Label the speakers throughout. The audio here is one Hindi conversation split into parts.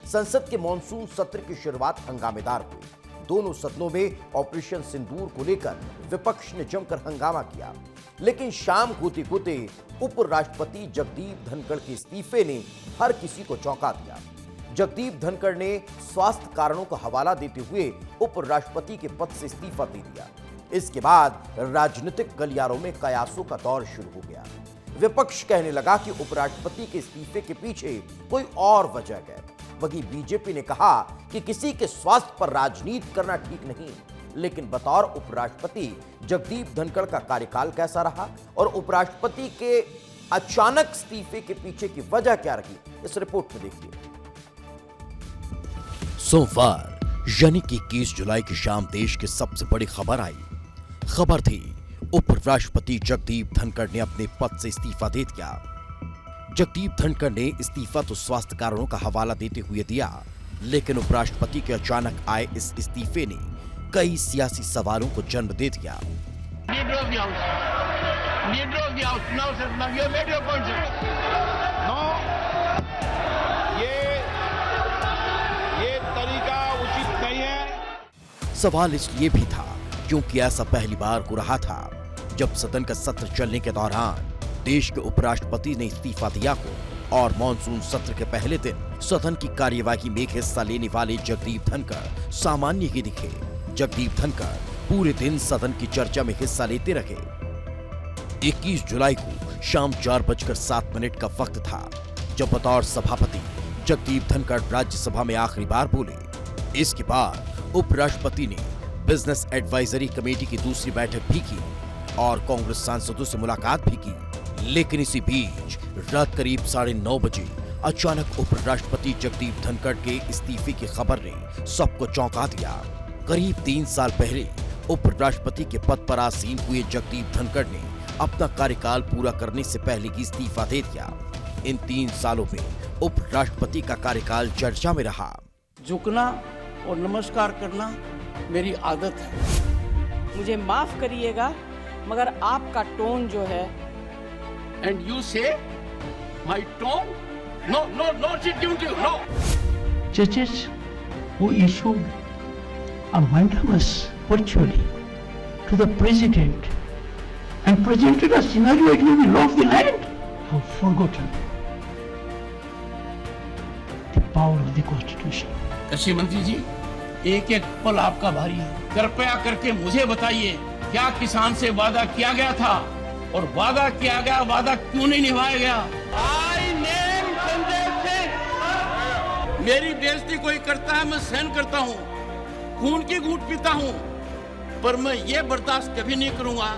Speaker 1: संसद के मॉनसून सत्र की शुरुआत हंगामेदार हुई। दोनों सदनों में ऑपरेशन सिंदूर को लेकर विपक्ष ने जमकर हंगामा किया, लेकिन शाम होते होते उपराष्ट्रपति जगदीप धनखड़ के इस्तीफे ने हर किसी को चौंका दिया। जगदीप धनखड़ ने स्वास्थ्य कारणों का हवाला देते हुए उपराष्ट्रपति के पद से इस्तीफा दे दिया। इसके बाद राजनीतिक गलियारों में कयासों का दौर शुरू हो गया। विपक्ष कहने लगा कि उपराष्ट्रपति के इस्तीफे के पीछे कोई और वजह है। वहीं बीजेपी ने कहा कि किसी के स्वास्थ्य पर राजनीति करना ठीक नहीं, लेकिन बतौर उपराष्ट्रपति जगदीप धनखड़ का कार्यकाल कैसा रहा और उपराष्ट्रपति के अचानक इस्तीफे के पीछे की वजह क्या रही, इस रिपोर्ट में देखिए।
Speaker 2: सोमवार यानी कि 21 जुलाई की शाम देश की सबसे बड़ी खबर आई। खबर थी उपराष्ट्रपति जगदीप धनखड़ ने अपने पद से इस्तीफा दे दिया। जगदीप धनखड़ ने इस्तीफा तो स्वास्थ्य कारणों का हवाला देते हुए दिया, लेकिन उपराष्ट्रपति के अचानक आए इस इस्तीफे ने कई सियासी सवालों को जन्म दे दिया।
Speaker 3: ये तरीका उचित नहीं है।
Speaker 2: सवाल इसलिए भी था क्योंकि ऐसा पहली बार हो रहा था जब सदन का सत्र चलने के दौरान देश के उपराष्ट्रपति ने इस्तीफा दिया हो और मॉनसून सत्र के पहले दिन सदन की कार्यवाही में हिस्सा लेने वाले जगदीप धनखड़ सामान्य ही दिखे। जगदीप धनखड़ पूरे दिन सदन की चर्चा में हिस्सा लेते रहे। 21 जुलाई को शाम 4:07 का वक्त था जब बतौर सभापति जगदीप धनखड़ राज्यसभा में आखिरी बार बोले। इसके बाद उपराष्ट्रपति ने बिजनेस एडवाइजरी कमेटी की दूसरी बैठक भी की और कांग्रेस सांसदों से मुलाकात भी की, लेकिन इसी बीच रात करीब 9:30 बजे अचानक उपराष्ट्रपति जगदीप धनखड़ के इस्तीफे की खबर ने सबको चौंका दिया। करीब 3 साल पहले उपराष्ट्रपति के पद पर आसीन हुए जगदीप धनखड़ ने अपना कार्यकाल पूरा करने से पहले ही इस्तीफा दे दिया। इन 3 सालों में उपराष्ट्रपति का कार्यकाल चर्चा में रहा।
Speaker 4: झुकना और नमस्कार करना मेरी आदत है।
Speaker 5: मुझे माफ करिएगा, मगर आपका टोन जो है।
Speaker 4: And you say my tone? No no no duty no.
Speaker 6: Judges who issued a mandamus virtually to the president and presented a scenario it will be law of the land have forgotten the power of the constitution.
Speaker 4: कृषि मंत्री जी, एक एक पल आपका भारी है। कृपया करके मुझे बताइए, क्या किसान से वादा किया गया था और वादा किया गया वादा क्यों नहीं निभाया गया? I name Sanjay Singh. मेरी बेइज्जती कोई करता है मैं सहन करता हूँ, खून की घूंट पीता हूँ, पर मैं ये बर्दाश्त कभी नहीं करूंगा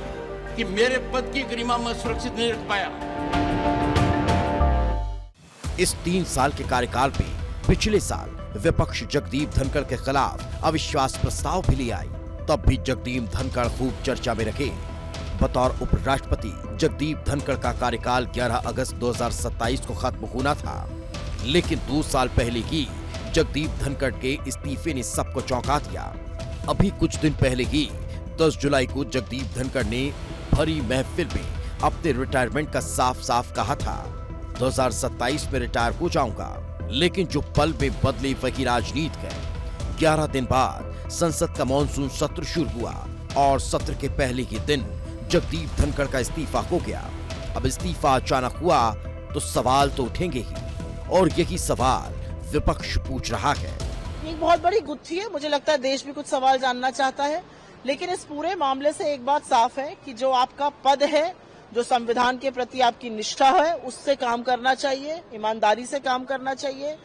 Speaker 4: कि मेरे पद की गरिमा मैं सुरक्षित नहीं रख पाया।
Speaker 2: इस 3 साल के कार्यकाल में पिछले साल विपक्ष जगदीप धनखड़ के खिलाफ अविश्वास प्रस्ताव भी ले आई। तब भी जगदीप धनखड़ खूब चर्चा में रखे। बतौर उपराष्ट्रपति जगदीप धनखड़ का कार्यकाल 11 अगस्त 2027 को खत्म होना था, लेकिन 2 साल पहले ही जगदीप धनखड़ के इस्तीफे ने सबको चौंका दिया। अभी कुछ दिन पहले ही 10 जुलाई को जगदीप धनखड़ ने भरी महफिल में अपने रिटायरमेंट का साफ साफ कहा था, 2027 में रिटायर हो जाऊंगा। लेकिन जो पल में बदले वही राजनीति है। 11 दिन बाद संसद का मॉनसून सत्र शुरू हुआ और सत्र के पहले ही दिन जगदीप धनखड़ का इस्तीफा हो गया। अब इस्तीफा अचानक हुआ तो सवाल तो उठेंगे ही, और यही सवाल विपक्ष पूछ रहा है।
Speaker 5: एक बहुत बड़ी गुत्थी है, मुझे लगता है देश भी कुछ सवाल जानना चाहता है, लेकिन इस पूरे मामले से एक बात साफ है कि जो आपका पद है, जो संविधान के प्रति आपकी निष्ठा है, उससे काम करना चाहिए, ईमानदारी से काम करना चाहिए,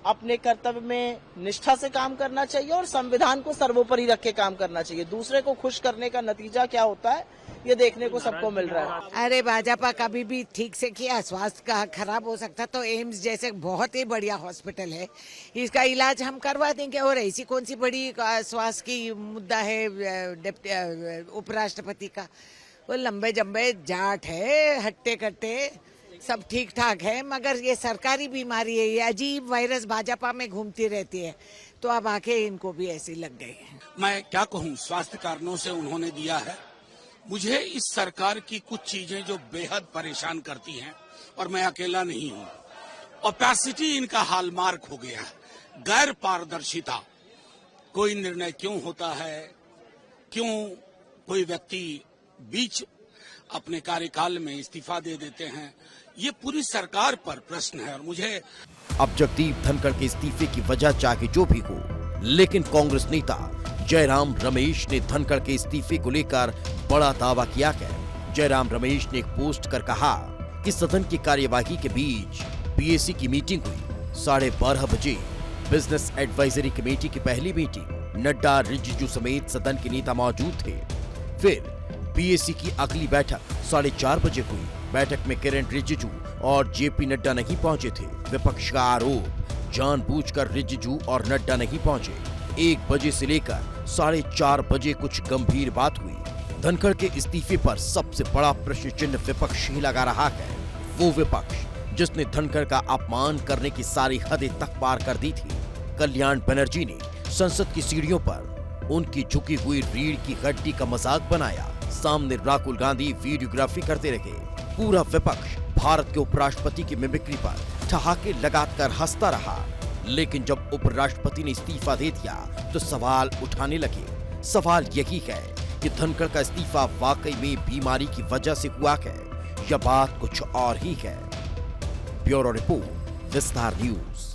Speaker 5: अपने कर्तव्य में निष्ठा से काम करना चाहिए और संविधान को सर्वोपरि रख के काम करना चाहिए। दूसरे को खुश करने का नतीजा क्या होता है, ये देखने को सबको मिल रहा है।
Speaker 7: अरे भाजपा कभी भी ठीक से किया, स्वास्थ्य का खराब हो सकता तो एम्स जैसे बहुत ही बढ़िया हॉस्पिटल है, इसका इलाज हम करवा देंगे। और ऐसी कौन सी बड़ी स्वास्थ्य की मुद्दा है उपराष्ट्रपति का? वो लंबे जम्बे जाट है, हट्टे कट्टे सब ठीक ठाक है, मगर ये सरकारी बीमारी है, ये अजीब वायरस भाजपा में घूमती रहती है, तो अब आके इनको भी ऐसी लग गई है।
Speaker 8: मैं क्या कहूँ, स्वास्थ्य कारणों से उन्होंने दिया है। मुझे इस सरकार की कुछ चीजें जो बेहद परेशान करती हैं, और मैं अकेला नहीं हूँ। ओपेसिटी इनका हॉलमार्क हो गया है। गैर पारदर्शिता, कोई निर्णय क्यों होता है, क्यों कोई व्यक्ति बीच अपने कार्यकाल में इस्तीफा दे देते हैं, ये पूरी सरकार पर प्रश्न है। और मुझे
Speaker 2: अब जगदीप धनखड़ के इस्तीफे की वजह चाहे जो भी हो, लेकिन कांग्रेस नेता जयराम रमेश ने धनखड़ के इस्तीफे को लेकर बड़ा दावा किया है। जयराम रमेश ने एक पोस्ट कर कहा कि सदन की कार्यवाही के बीच पीएसी की मीटिंग हुई। 12:30 बजे बिजनेस एडवाइजरी कमेटी की पहली मीटिंग, नड्डा, रिजिजू समेत सदन के नेता मौजूद थे। फिर पीएसी की अगली बैठक 4:30 बजे हुई। बैठक में किरण रिजिजू और जेपी नड्डा नहीं पहुंचे थे। विपक्ष का आरोप, जानबूझकर रिजिजू और नड्डा नहीं पहुंचे। 1 बजे से लेकर 4:30 बजे कुछ गंभीर बात हुई। धनखड़ के इस्तीफे पर सबसे बड़ा प्रश्न चिन्ह विपक्ष ही लगा रहा है। वो विपक्ष जिसने धनखड़ का अपमान करने की सारी हदें तक पार कर दी थी। कल्याण बनर्जी ने संसद की सीढ़ियों पर उनकी झुकी हुई रीढ़ की हड्डी का मजाक बनाया। सामने राहुल गांधी वीडियोग्राफी करते रहे। पूरा विपक्ष भारत के उपराष्ट्रपति की मिमिक्री पर ठहाके लगाकर हंसता रहा। लेकिन जब उपराष्ट्रपति ने इस्तीफा दे दिया तो सवाल उठाने लगे। सवाल यही है कि धनखड़ का इस्तीफा वाकई में बीमारी की वजह से हुआ है या बात कुछ और ही है। ब्यूरो रिपोर्ट, विस्तार न्यूज।